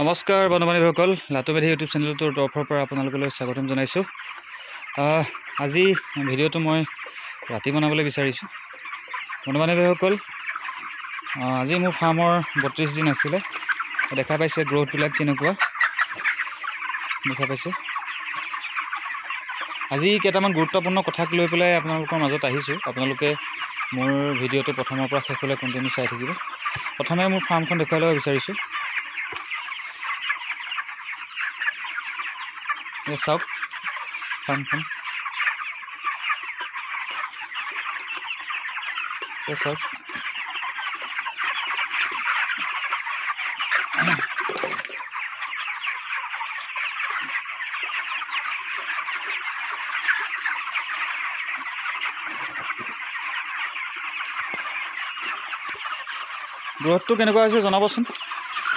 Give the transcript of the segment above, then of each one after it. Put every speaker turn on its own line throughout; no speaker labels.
নমস্কাৰ বন্ধু-বান্ধৱীসকল, লাটুমেধি ইউটিউব চেনেলটোৰ তৰফৰ পৰা আপোনালোকলৈ স্বাগতম জনাইছোঁ। আজি ভিডিঅ'টো মই ৰাতি বনাবলৈ বিচাৰিছোঁ। বন্ধু-বান্ধৱীসকল, আজি মোৰ ফাৰ্মৰ 32 দিন আছিলে। দেখা পাইছে গ্ৰোথবিলাক কেনেকুৱা দেখা পাইছে। আজি কেইটামান গুৰুত্বপূৰ্ণ কথাক লৈ পেলাই আপোনালোকৰ মাজত আহিছোঁ। আপোনালোকে মোৰ ভিডিঅ'টো প্ৰথমৰ পৰা শেষলৈ কণ্টিনিউ চাই থাকিব। প্ৰথমে মোৰ ফাৰ্মখন দেখুৱাই ল'ব বিচাৰিছোঁ। চাওক ফাৰ্মখন, চাওক গ্ৰোথটো কেনেকুৱা হৈছে জনাবচোন।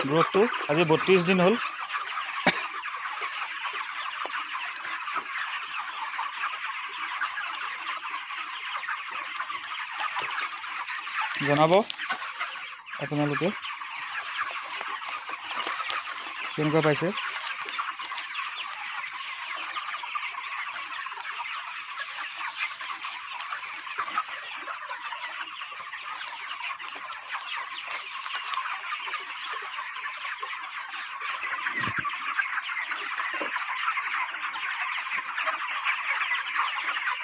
গ্ৰোথটো আজি 32 দিন হ'ল। জনাব আপোনালোকে কেনেকুৱা পাইছে।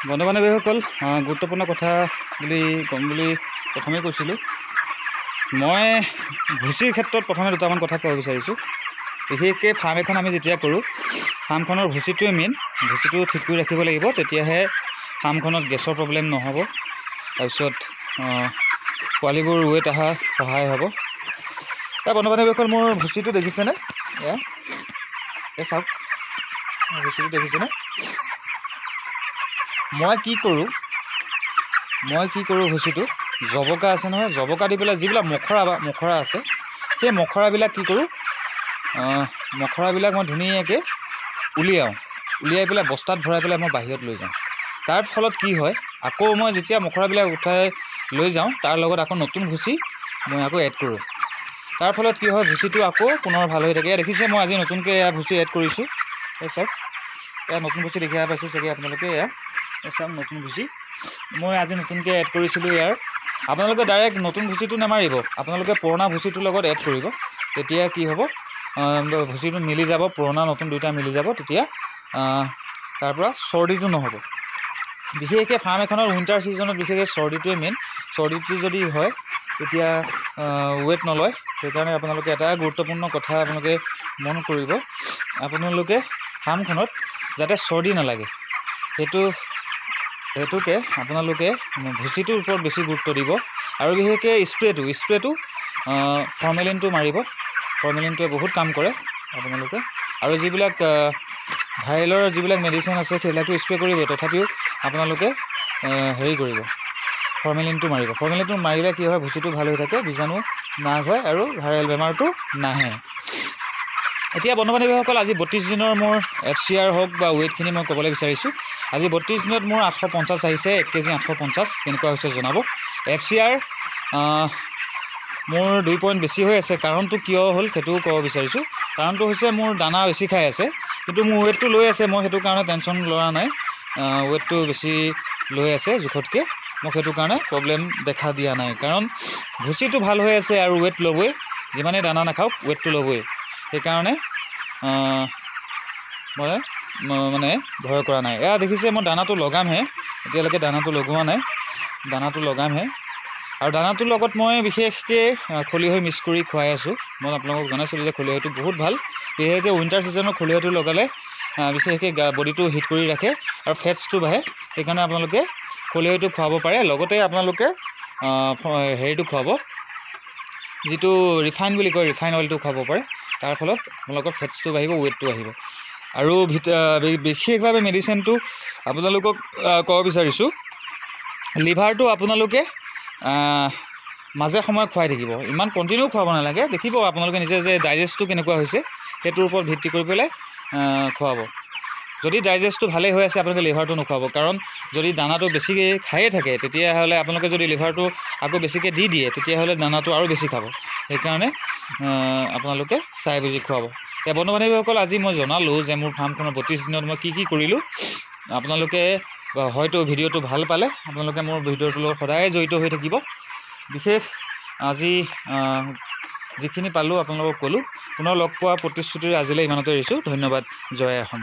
বন্ধু-বান্ধৱীসকল, গুৰুত্বপূৰ্ণ কথা ক'ম বুলি প্ৰথমেই কৈছিলোঁ। মই ভুচিৰ ক্ষেত্ৰত প্ৰথমে দুটামান কথা ক'ব বিচাৰিছোঁ। বিশেষকৈ ফাৰ্ম এখন আমি যেতিয়া কৰোঁ, ফাৰ্মখনৰ ভুচিটোৱে মেইন। ভুচিটো ঠিক কৰি ৰাখিব লাগিব, তেতিয়াহে ফাৰ্মখনত গেছৰ প্ৰব্লেম নহ'ব। তাৰপিছত পোৱালিবোৰ ৱেট অহা সহায় হ'ব। বন্ধু-বান্ধৱীসকল, মোৰ ভুচিটো দেখিছেনে? চাওক, ভুচিটো দেখিছেনে? মই কি কৰোঁ ভুচিটো জবকা আছে নহয়, জবকা দি পেলাই যিবিলাক মখৰা আছে, সেই মখৰাবিলাক কি কৰোঁ, মখৰাবিলাক মই ধুনীয়াকৈ উলিয়াই পেলাই বস্তাত ভৰাই পেলাই মই বাহিৰত লৈ যাওঁ। তাৰ ফলত কি হয়, আকৌ মই যেতিয়া মখৰাবিলাক উঠাই লৈ যাওঁ, তাৰ লগত আকৌ নতুন ভুচি মই আকৌ এড কৰোঁ। তাৰ ফলত কি হয়, ভুচিটো আকৌ পুনৰ ভাল হৈ থাকে। দেখিছে, মই আজি নতুনকৈ এয়া ভুচি এড কৰিছোঁ। চাওক, এয়া নতুন ভুচি দেখি পাইছে চাগে আপোনালোকে। চাওক, নতুন ভুচি মই আজি নতুনকৈ এড কৰিছিলোঁ। ইয়াৰ আপোনালোকে ডাইৰেক্ট নতুন ভুচিটো নামাৰিব, আপোনালোকে পুৰণা ভুচিটোৰ লগত এড কৰিব। তেতিয়া কি হ'ব, ভুচিটো মিলি যাব, পুৰণা নতুন দুয়োটা মিলি যাব। তেতিয়া তাৰ পৰা চৰ্দিটো নহ'ব। বিশেষকৈ ফাৰ্ম এখনৰ উইণ্টাৰ ছিজনত বিশেষকৈ চৰ্দিটোৱে মেইন। চৰ্দিটো যদি হয়, তেতিয়া ৱেট নলয়। সেইকাৰণে আপোনালোকে এটা গুৰুত্বপূৰ্ণ কথা আপোনালোকে মন কৰিব, আপোনালোকে ফাৰ্মখনত যাতে চৰ্দি নালাগে, সেইটোকে আপোনালোকে ভুচিটোৰ ওপৰত বেছি গুৰুত্ব দিব। আৰু বিশেষকৈ স্প্ৰেটো ফৰ্মেলিনটো মাৰিব। ফৰ্মেলিনটোৱে বহুত কাম কৰে আপোনালোকে। আৰু যিবিলাক ভাইৰেলৰ যিবিলাক মেডিচিন আছে, সেইবিলাকটো স্প্ৰে কৰিব। তথাপিও আপোনালোকে হেৰি কৰিব, ফৰ্মেলিনটো মাৰিব। ফৰ্মেলিনটো মাৰিলে কি হয়, ভুচিটো ভাল হৈ থাকে, বীজাণু নাশ হয় আৰু ভাইৰেল বেমাৰটো নাহে। এতিয়া বন্ধু-বান্ধৱীসকল, আজি 32 দিনৰ মোৰ FCR হওক বা ৱেটখিনি মই ক'বলৈ বিচাৰিছোঁ। আজি 32 দিনত মোৰ 850 আহিছে। 1 কেজি 850 কেনেকুৱা হৈছে জনাব। FCR মোৰ 2 পইণ্ট বেছি হৈ আছে। কাৰণটো কিয় হ'ল সেইটোও ক'ব বিচাৰিছোঁ। কাৰণটো হৈছে, মোৰ দানা বেছি খাই আছে, কিন্তু মোৰ ৱেটটো লৈ আছে। মই সেইটো কাৰণে টেনশ্যন লোৱা নাই। ৱেটটো বেছি লৈ আছে জোখতকৈ, মই সেইটো কাৰণে প্ৰব্লেম দেখা দিয়া নাই। কাৰণ ভুচিটো ভাল হৈ আছে আৰু ৱেট ল'বই। যিমানেই দানা নাখাওক, ৱেটটো ল'বই। সেইকাৰণে মই মানে ভয় কৰা নাই। এয়া দেখিছে, মই দানাটো লগামহে, এতিয়ালৈকে দানাটো লগোৱা নাই। দানাটো লগামহে। আৰু দানাটোৰ লগত মই বিশেষকৈ খলিহৈ মিক্স কৰি খুৱাই আছোঁ। মই আপোনালোকক জনাইছিলোঁ যে খলিহৈটো বহুত ভাল। বিশেষকৈ উইণ্টাৰ ছিজনত খলিহৈটো লগালে বিশেষকৈ বডিটো হিট কৰি ৰাখে আৰু ফেটছটো বাঢ়ে। সেইকাৰণে আপোনালোকে খলিহৈটো খুৱাব পাৰে। লগতে আপোনালোকে হেৰিটো খুৱাব, যিটো ৰিফাইন বুলি কয়, ৰিফাইন অইলটো খুৱাব পাৰে। তাৰ ফলত আপোনালোকৰ ফেটছটো বাঢ়িব, ৱেটটো বাঢ়িব। আৰু বিশেষভাৱে মেডিচিনটো আপোনালোকক ক'ব বিচাৰিছোঁ, লিভাৰটো আপোনালোকে মাজে সময়ে খুৱাই থাকিব। ইমান কণ্টিনিউ খুৱাব নালাগে। দেখিব আপোনালোকে নিজে যে ডাইজেষ্টটো কেনেকুৱা হৈছে, সেইটোৰ ওপৰত ভিত্তি কৰি পেলাই খুৱাব। যদি ডাইজেষ্টটো ভালেই হৈ আছে আপোনালোকে লিভাৰটো নোখোৱাব, কাৰণ যদি দানাটো বেছিকৈ খায়ে থাকে তেতিয়াহ'লে আপোনালোকে যদি লিভাৰটো আকৌ বেছিকৈ দি দিয়ে তেতিয়াহ'লে দানাটো আৰু বেছি খাব। সেইকাৰণে আপোনালোকে চাই বুজি খুৱাব। এতিয়া বন্ধু বান্ধৱীসকল, আজি মই জনালোঁ যে মোৰ ফাৰ্মখনৰ 32 দিনত মই কি কৰিলোঁ। আপোনালোকে হয়তো ভিডিঅ'টো ভাল পালে আপোনালোকে মোৰ ভিডিঅ'টোৰ লগত সদায় জড়িত হৈ থাকিব। বিশেষ আজি যিখিনি পালোঁ আপোনালোকক ক'লোঁ। পুনৰ লগ পোৱা প্ৰতিশ্ৰুতিৰে আজিলৈ ইমানতে এৰিছোঁ। ধন্যবাদ। জয় অসম।